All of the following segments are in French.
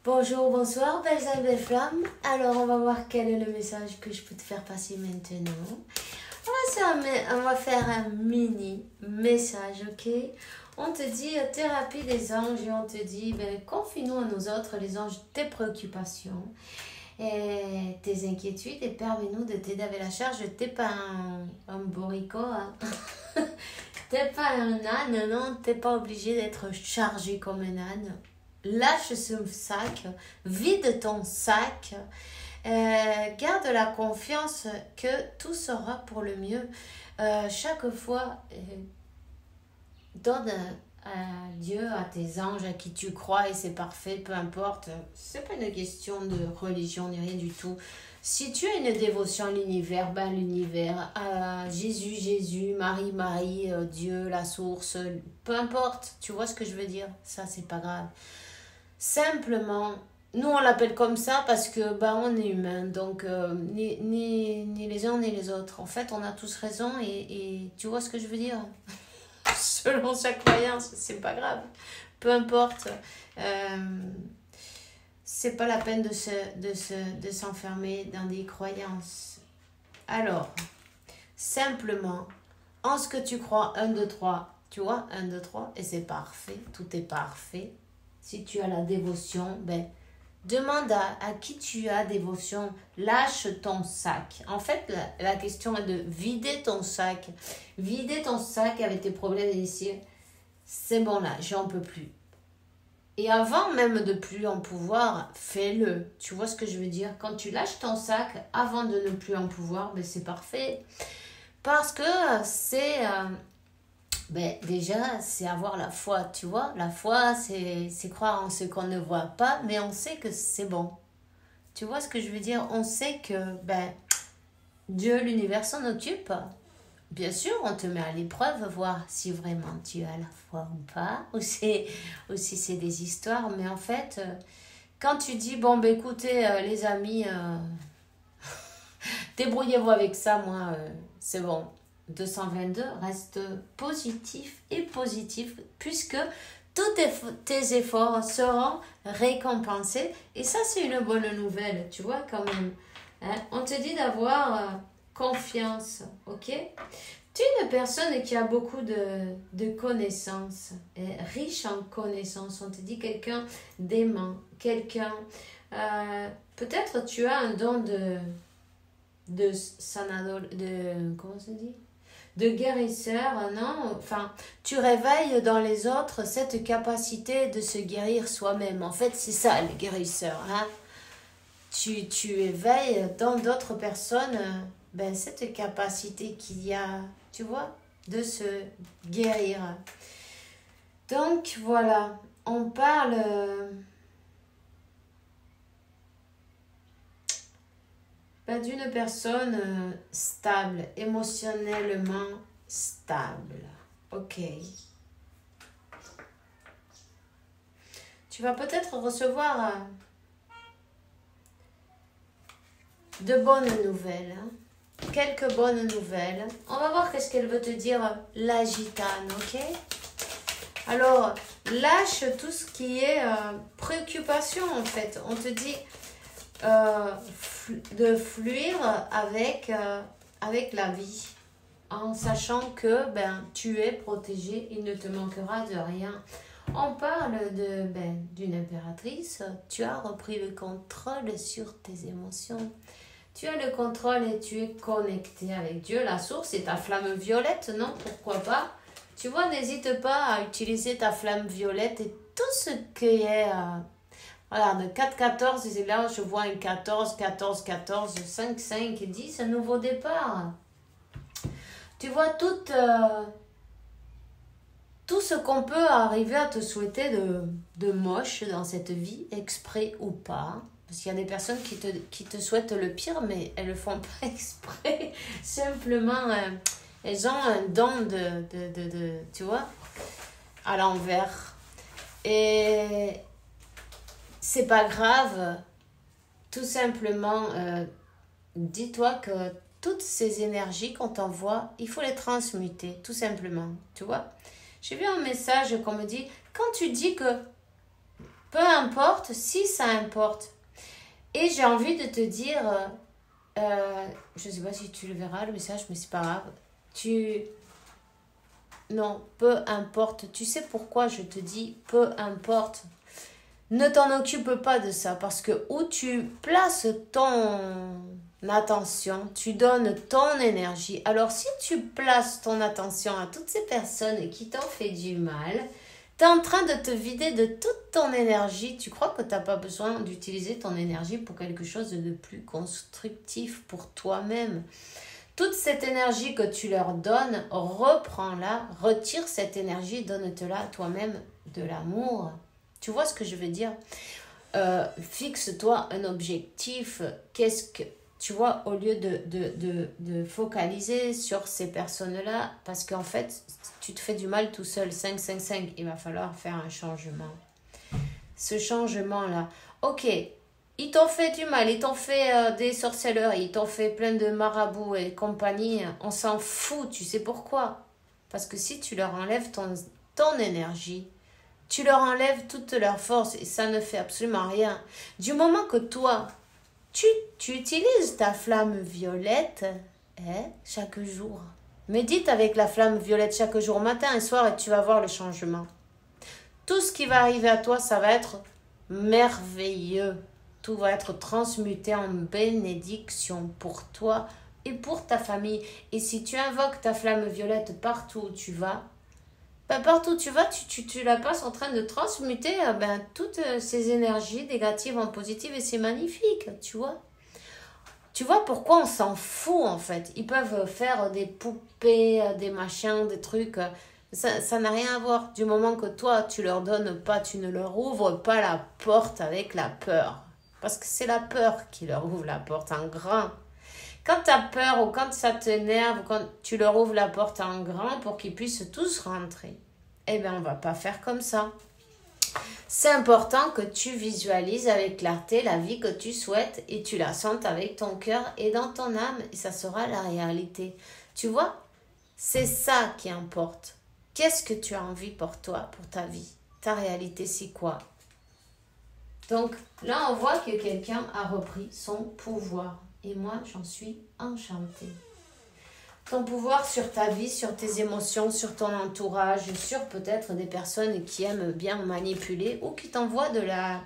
Bonjour, bonsoir, belles âmes, belles flammes. Alors, on va voir quel est le message que je peux te faire passer maintenant. On va faire un mini message, ok? On te dit thérapie des anges et on te dit, confie-nous à nous autres, les anges, tes préoccupations et tes inquiétudes et permets-nous de t'aider avec la charge. T'es pas un bourricot, hein? T'es pas un âne, non? T'es pas obligé d'être chargé comme un âne. Lâche ce sac, vide ton sac, garde la confiance que tout sera pour le mieux. Chaque fois, donne à Dieu, à tes anges, à qui tu crois et c'est parfait, peu importe. C'est pas une question de religion ni rien du tout. Si tu as une dévotion à l'univers, l'univers, à Jésus, Marie, Dieu, la source, peu importe, tu vois ce que je veux dire? Ça, c'est pas grave. Simplement, nous on l'appelle comme ça parce que on est humain, donc ni les uns ni les autres. En fait, on a tous raison et tu vois ce que je veux dire? Selon sa croyance, c'est pas grave. Peu importe. C'est pas la peine de s'enfermer dans des croyances. Alors, simplement, en ce que tu crois, 1, 2, 3, tu vois, 1, 2, 3, et c'est parfait, tout est parfait. Si tu as la dévotion, demande à qui tu as dévotion, lâche ton sac. En fait, la question est de vider ton sac. Vider ton sac avec tes problèmes ici. C'est bon là, j'en peux plus. Et avant même de plus en pouvoir, fais-le. Tu vois ce que je veux dire? Quand tu lâches ton sac, avant de ne plus en pouvoir, c'est parfait. Parce que c'est... déjà, c'est avoir la foi, tu vois. La foi, c'est croire en ce qu'on ne voit pas, mais on sait que c'est bon. Tu vois ce que je veux dire? On sait que Dieu, l'univers s'en occupe. Bien sûr, on te met à l'épreuve, voir si vraiment tu as la foi ou pas, ou si c'est des histoires. Mais en fait, quand tu dis, écoutez, les amis, débrouillez-vous avec ça, moi, c'est bon. 222 reste positif et positif puisque tous tes efforts seront récompensés et ça c'est une bonne nouvelle, tu vois quand même, hein? On te dit d'avoir confiance, ok? Tu es une personne qui a beaucoup de connaissances, riche en connaissances. On te dit quelqu'un d'aimant, quelqu'un, peut-être tu as un don comment ça dit? De guérisseur, non? Enfin, tu réveilles dans les autres cette capacité de se guérir soi-même. En fait, c'est ça, le guérisseur, hein? Tu éveilles dans d'autres personnes cette capacité qu'il y a, tu vois, de se guérir. Donc, voilà, on parle... d'une personne stable, émotionnellement stable. Ok. Tu vas peut-être recevoir de bonnes nouvelles. Hein? Quelques bonnes nouvelles. On va voir qu'est-ce qu'elle veut te dire, la gitane, ok? Alors, lâche tout ce qui est préoccupation, en fait. On te dit... de fluir avec la vie en sachant que tu es protégé, il ne te manquera de rien. On parle d'une impératrice, tu as repris le contrôle sur tes émotions, tu as le contrôle et tu es connecté avec Dieu, la source est ta flamme violette, non? Pourquoi pas? Tu vois, n'hésite pas à utiliser ta flamme violette et tout ce qui est... Regarde, 4, 14, et là je vois un 14, 14, 14, 5, 5, 10, un nouveau départ. Tu vois tout ce qu'on peut arriver à te souhaiter de moche dans cette vie, exprès ou pas. Parce qu'il y a des personnes qui te souhaitent le pire, mais elles ne le font pas exprès. Simplement, elles ont un don de tu vois, à l'envers. Et... c'est pas grave, tout simplement, dis-toi que toutes ces énergies qu'on t'envoie, il faut les transmuter, tout simplement, tu vois. J'ai vu un message qu'on me dit, quand tu dis que peu importe si ça importe. Et j'ai envie de te dire, je ne sais pas si tu le verras, le message, mais c'est pas grave. Non, peu importe. Tu sais pourquoi je te dis peu importe. Ne t'en occupe pas de ça parce que où tu places ton attention, tu donnes ton énergie. Alors si tu places ton attention à toutes ces personnes qui t'ont fait du mal, tu es en train de te vider de toute ton énergie. Tu crois que tu n'as pas besoin d'utiliser ton énergie pour quelque chose de plus constructif pour toi-même. Toute cette énergie que tu leur donnes, reprends-la, retire cette énergie, donne-te-la à toi-même de l'amour. Tu vois ce que je veux dire? Fixe-toi un objectif. Tu vois, au lieu de focaliser sur ces personnes-là, parce qu'en fait, tu te fais du mal tout seul. 5, 5, 5, il va falloir faire un changement. Ce changement-là, ok, ils t'ont fait du mal, ils t'ont fait des sorcelleries, ils t'ont fait plein de marabouts et compagnie. On s'en fout, tu sais pourquoi? Parce que si tu leur enlèves ton énergie, tu leur enlèves toute leur force et ça ne fait absolument rien. Du moment que toi, tu utilises ta flamme violette chaque jour. Médite avec la flamme violette chaque jour, matin et soir, et tu vas voir le changement. Tout ce qui va arriver à toi, ça va être merveilleux. Tout va être transmuté en bénédiction pour toi et pour ta famille. Et si tu invoques ta flamme violette partout où tu vas, partout où tu vas, tu la passes en train de transmuter toutes ces énergies négatives en positives et c'est magnifique, tu vois. Tu vois pourquoi on s'en fout en fait. Ils peuvent faire des poupées, des machins, des trucs. Ça n'a rien à voir. Du moment que toi, tu leur donnes pas, tu ne leur ouvres pas la porte avec la peur. Parce que c'est la peur qui leur ouvre la porte en grand. Quand tu as peur ou quand ça t'énerve, quand tu leur ouvres la porte en grand pour qu'ils puissent tous rentrer, eh bien, on ne va pas faire comme ça. C'est important que tu visualises avec clarté la vie que tu souhaites et tu la sentes avec ton cœur et dans ton âme et ça sera la réalité. Tu vois, c'est ça qui importe. Qu'est-ce que tu as envie pour toi, pour ta vie? Ta réalité, c'est quoi? Donc là, on voit que quelqu'un a repris son pouvoir. Et moi, j'en suis enchantée. Ton pouvoir sur ta vie, sur tes émotions, sur ton entourage, sur peut-être des personnes qui aiment bien manipuler ou qui t'envoient de la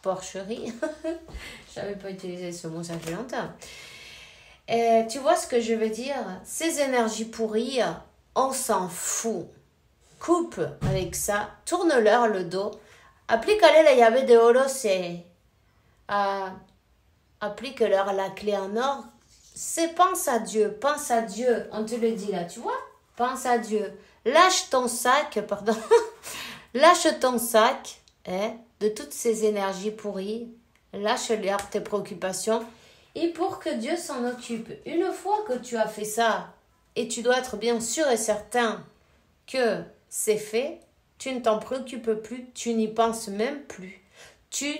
porcherie. Je n'avais pas utilisé ce mot, ça fait longtemps. Et tu vois ce que je veux dire? Ces énergies pourries, on s'en fout. Coupe avec ça, tourne-leur le dos. Applique-les la llave de oro, c'est... applique-leur la clé en or. C'est pense à Dieu, on te le dit là, tu vois? Pense à Dieu. Lâche ton sac, pardon. Lâche ton sac de toutes ces énergies pourries. Lâche-leur tes préoccupations. Et pour que Dieu s'en occupe. Une fois que tu as fait ça, et tu dois être bien sûr et certain que c'est fait, tu ne t'en préoccupes plus, tu n'y penses même plus. Tu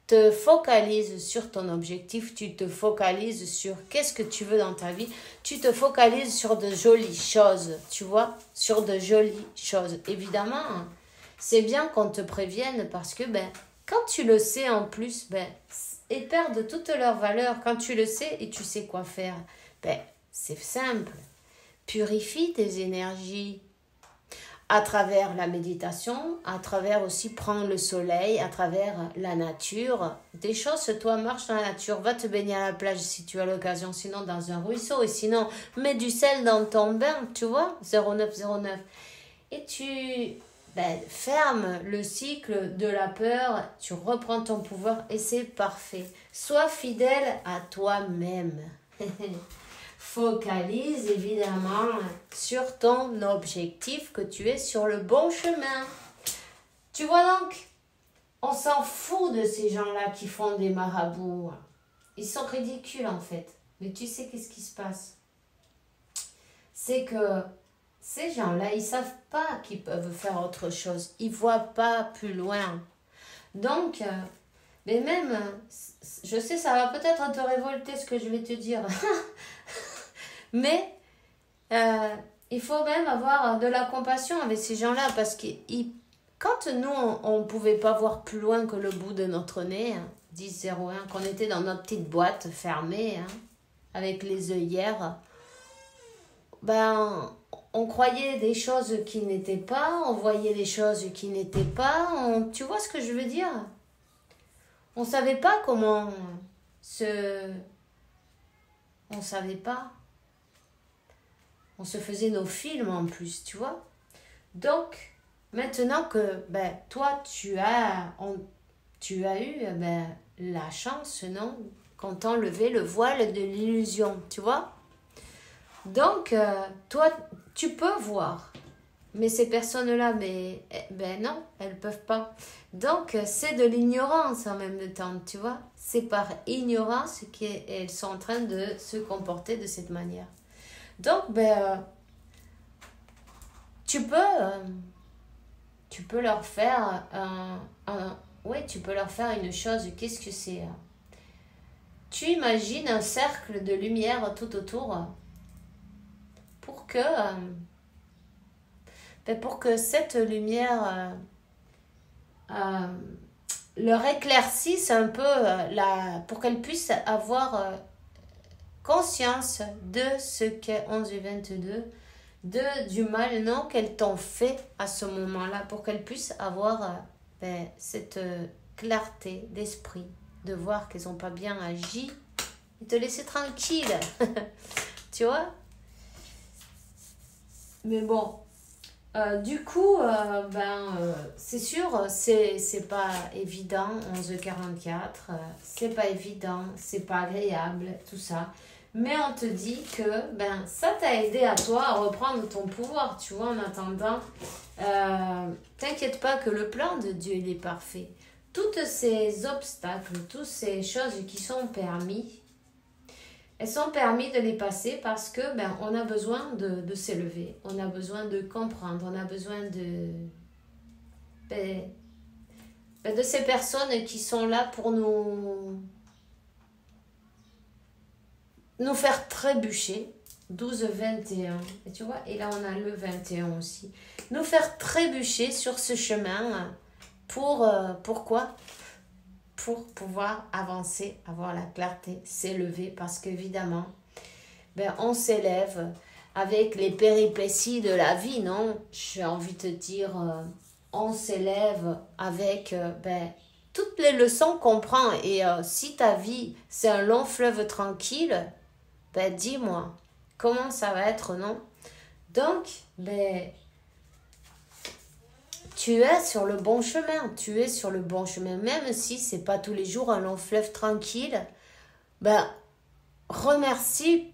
te focalises sur ton objectif, tu te focalises sur qu'est-ce que tu veux dans ta vie, tu te focalises sur de jolies choses, tu vois, sur de jolies choses. Évidemment, c'est bien qu'on te prévienne parce que quand tu le sais en plus, ils perdent toute leur valeur. Quand tu le sais et tu sais quoi faire, c'est simple. Purifie tes énergies. À travers la méditation, à travers aussi prendre le soleil, à travers la nature. Des choses, toi, marche dans la nature, va te baigner à la plage si tu as l'occasion, sinon dans un ruisseau, et sinon, mets du sel dans ton bain, tu vois, 0909. Et tu fermes le cycle de la peur, tu reprends ton pouvoir et c'est parfait. Sois fidèle à toi-même. Focalise évidemment sur ton objectif, que tu es sur le bon chemin. Tu vois donc, on s'en fout de ces gens-là qui font des marabouts. Ils sont ridicules en fait. Mais tu sais qu'est-ce qui se passe? C'est que ces gens-là, ils savent pas qu'ils peuvent faire autre chose. Ils voient pas plus loin. Donc, mais même, je sais, ça va peut-être te révolter ce que je vais te dire. Mais il faut même avoir de la compassion avec ces gens-là parce qu'ils quand nous, on ne pouvait pas voir plus loin que le bout de notre nez, hein, 10-01, qu'on était dans notre petite boîte fermée, hein, avec les œillères, ben, on croyait des choses qui n'étaient pas, on voyait des choses qui n'étaient pas, tu vois ce que je veux dire? On savait pas comment on savait pas. On se faisait nos films en plus, tu vois. Donc, maintenant que ben, toi, tu as eu ben, la chance, non? Qu'on t'a enlevé le voile de l'illusion, tu vois. Donc, toi, tu peux voir. Mais ces personnes-là, ben non, elles peuvent pas. Donc, c'est de l'ignorance en même temps, tu vois. C'est par ignorance qu'elles sont en train de se comporter de cette manière. Donc, ben, tu peux leur faire tu peux leur faire une chose. Qu'est-ce que c'est? Tu imagines un cercle de lumière tout autour pour que cette lumière leur éclaircisse un peu, pour qu'elles puissent avoir conscience de ce qu'est 11 et 22, du mal non qu'elles t'ont fait à ce moment-là, pour qu'elles puissent avoir cette clarté d'esprit, de voir qu'elles n'ont pas bien agi et te laisser tranquille. Tu vois? Mais bon, du coup, c'est sûr, c'est pas évident, 11h44, c'est pas évident, c'est pas agréable, tout ça. Mais on te dit que ça t'a aidé à toi à reprendre ton pouvoir, tu vois, en attendant. T'inquiète pas que le plan de Dieu, il est parfait. Toutes ces obstacles, toutes ces choses qui sont permis, elles sont permis de les passer parce que on a besoin de s'élever, on a besoin de comprendre, on a besoin de ces personnes qui sont là pour nous faire trébucher. 12-21, et tu vois, et là on a le 21 aussi. Nous faire trébucher sur ce chemin pourquoi? Pour pouvoir avancer, avoir la clarté, s'élever, parce qu'évidemment, on s'élève avec les péripéties de la vie, non? J'ai envie de te dire, on s'élève avec toutes les leçons qu'on prend. Et si ta vie, c'est un long fleuve tranquille, dis-moi, comment ça va être, non? Donc, tu es sur le bon chemin, même si c'est pas tous les jours un long fleuve tranquille. Remercie,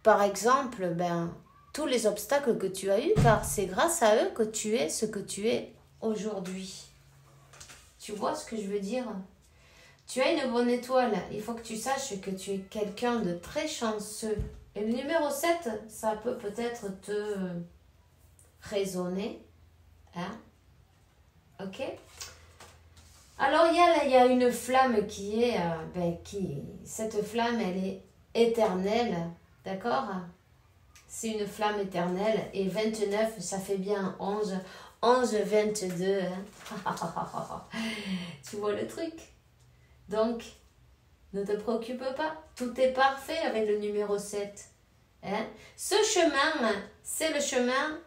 par exemple, tous les obstacles que tu as eus, car c'est grâce à eux que tu es ce que tu es aujourd'hui. Tu vois ce que je veux dire? Tu as une bonne étoile, il faut que tu saches que tu es quelqu'un de très chanceux. Et le numéro 7, ça peut peut-être te résonner, hein? Ok. Alors il y a une flamme qui est cette flamme, elle est éternelle, d'accord? C'est une flamme éternelle, et 29 ça fait bien 11 22, hein? Tu vois le truc? Donc ne te préoccupe pas, tout est parfait avec le numéro 7, hein? Ce chemin, c'est le chemin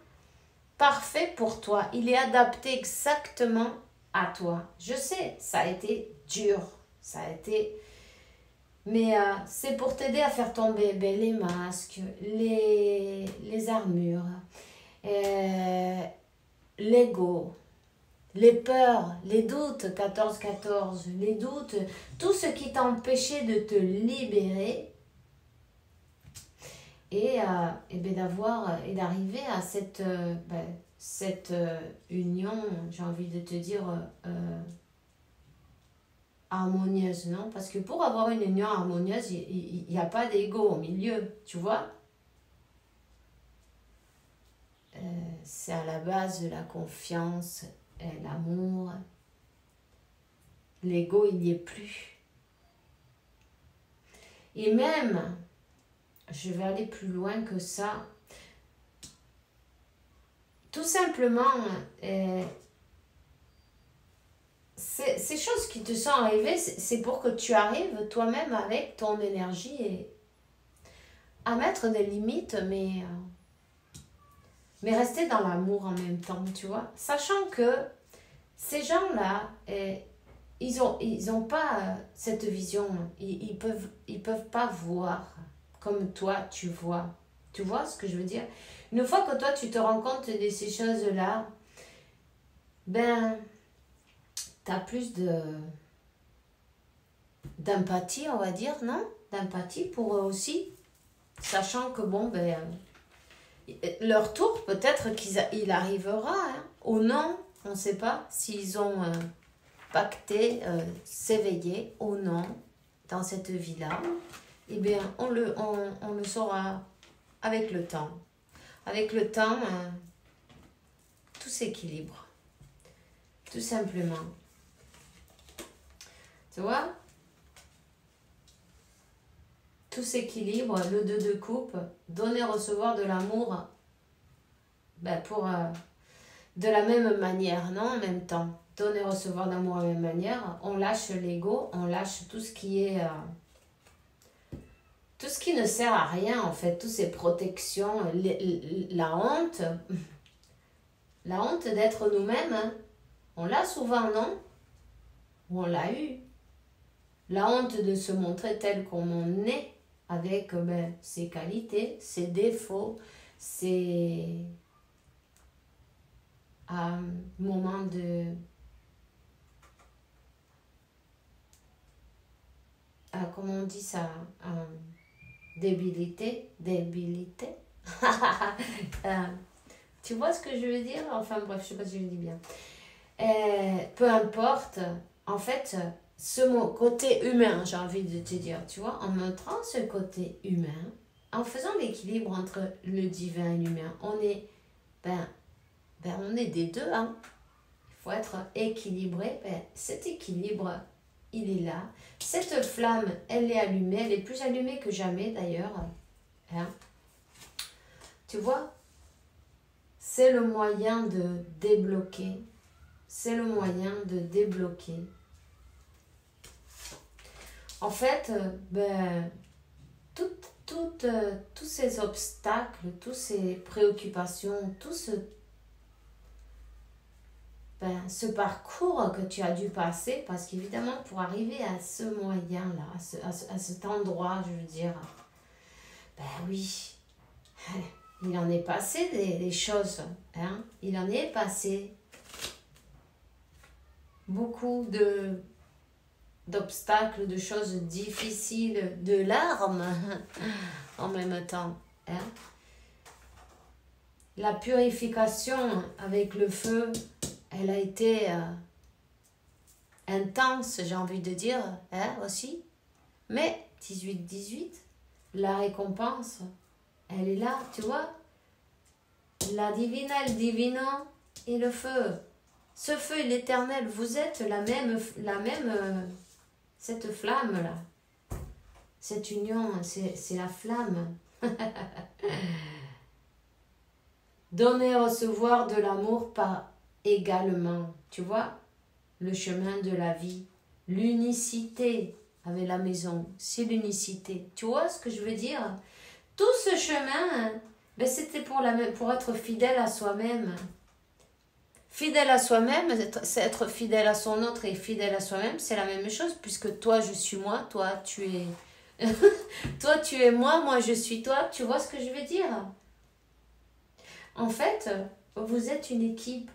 parfait pour toi. Il est adapté exactement à toi. Je sais, ça a été dur. Mais c'est pour t'aider à faire tomber les masques, les armures, l'ego, les peurs, les doutes, 14-14, les doutes, tout ce qui t'a empêché de te libérer. Et d'arriver à cette union, j'ai envie de te dire, harmonieuse, non? Parce que pour avoir une union harmonieuse, il n'y a pas d'ego au milieu, tu vois? C'est à la base de la confiance, l'amour. L'ego, il n'y est plus. Et même, je vais aller plus loin que ça. Tout simplement, ces choses qui te sont arrivées, c'est pour que tu arrives toi-même avec ton énergie et à mettre des limites, mais rester dans l'amour en même temps, tu vois. Sachant que ces gens-là, ils ont pas cette vision. Ils peuvent pas voir comme toi, tu vois. Tu vois ce que je veux dire? Une fois que toi, tu te rends compte de ces choses-là, ben, tu as plus d'empathie, on va dire, non? D'empathie pour eux aussi. Sachant que, bon, ben, leur tour, peut-être qu'il arrivera, hein, ou non, on ne sait pas s'ils ont pacté, s'éveiller ou non dans cette vie-là. Eh bien, on le saura avec le temps. Avec le temps, tout s'équilibre. Tout simplement. Tu vois? Tout s'équilibre, le 2 de coupe, donner, recevoir de l'amour, ben de la même manière, non? En même temps. Donner, recevoir d'amour de la même manière. On lâche l'ego, on lâche tout ce qui est... tout ce qui ne sert à rien, en fait. Toutes ces protections, la honte. La honte d'être nous-mêmes, hein. On l'a souvent, non? Ou on l'a eu. La honte de se montrer tel qu'on est, avec ses qualités, ses défauts, ses moments de... comment on dit ça? Débilité. Tu vois ce que je veux dire? Enfin bref, je sais pas si je le dis bien. Peu importe, en fait, côté humain, j'ai envie de te dire, tu vois, en montrant ce côté humain, en faisant l'équilibre entre le divin et l'humain, on est, on est des deux, hein. Il faut être équilibré. Cet équilibre, il est là. Cette flamme, elle est allumée, elle est plus allumée que jamais d'ailleurs, hein. Tu vois, c'est le moyen de débloquer. C'est le moyen de débloquer. En fait, tous ces obstacles, toutes ces préoccupations, tout ce parcours que tu as dû passer, parce qu'évidemment, pour arriver à ce moyen-là, à cet endroit, je veux dire, oui, il en est passé des choses, hein, il en est passé beaucoup d'obstacles, de choses difficiles, de larmes en même temps, hein. La purification avec le feu, elle a été intense, j'ai envie de dire, hein, aussi. Mais 18-18, la récompense, elle est là, tu vois. La divina, il divino et le feu. Ce feu est l'éternel, vous êtes la même cette flamme-là. Cette union, c'est la flamme. Donner, recevoir de l'amour par également. Tu vois, le chemin de la vie. L'unicité avec la maison, c'est l'unicité. Tu vois ce que je veux dire? Tout ce chemin, c'était pour être fidèle à soi-même. Fidèle à soi-même, c'est être fidèle à son autre et fidèle à soi-même, c'est la même chose, puisque toi, je suis moi, toi, tu es... toi, tu es moi, moi, je suis toi. Tu vois ce que je veux dire? En fait, vous êtes une équipe.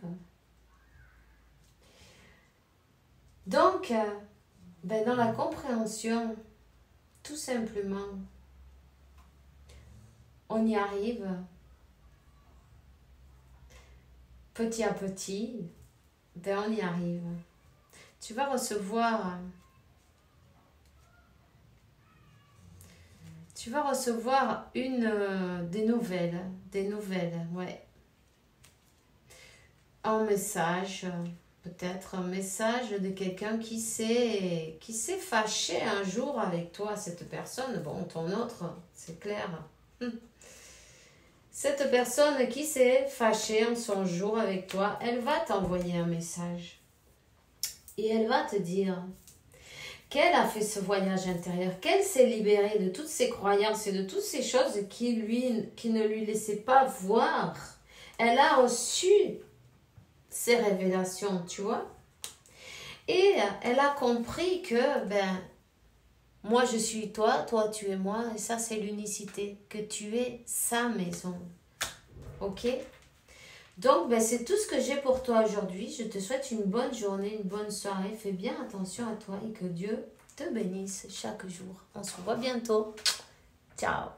Donc, dans la compréhension, tout simplement, on y arrive petit à petit, on y arrive. Tu vas recevoir des nouvelles, ouais. Un message, peut-être un message de quelqu'un qui s'est fâché un jour avec toi, cette personne, bon, ton autre, c'est clair. Cette personne qui s'est fâchée en son jour avec toi, elle va t'envoyer un message. Et elle va te dire qu'elle a fait ce voyage intérieur, qu'elle s'est libérée de toutes ses croyances et de toutes ces choses qui ne lui laissaient pas voir. Elle a reçu ces révélations, tu vois. Et elle a compris que, moi je suis toi, toi tu es moi, et ça c'est l'unicité, que tu es sa maison. Ok? Donc, c'est tout ce que j'ai pour toi aujourd'hui. Je te souhaite une bonne journée, une bonne soirée. Fais bien attention à toi et que Dieu te bénisse chaque jour. On se revoit bientôt. Ciao.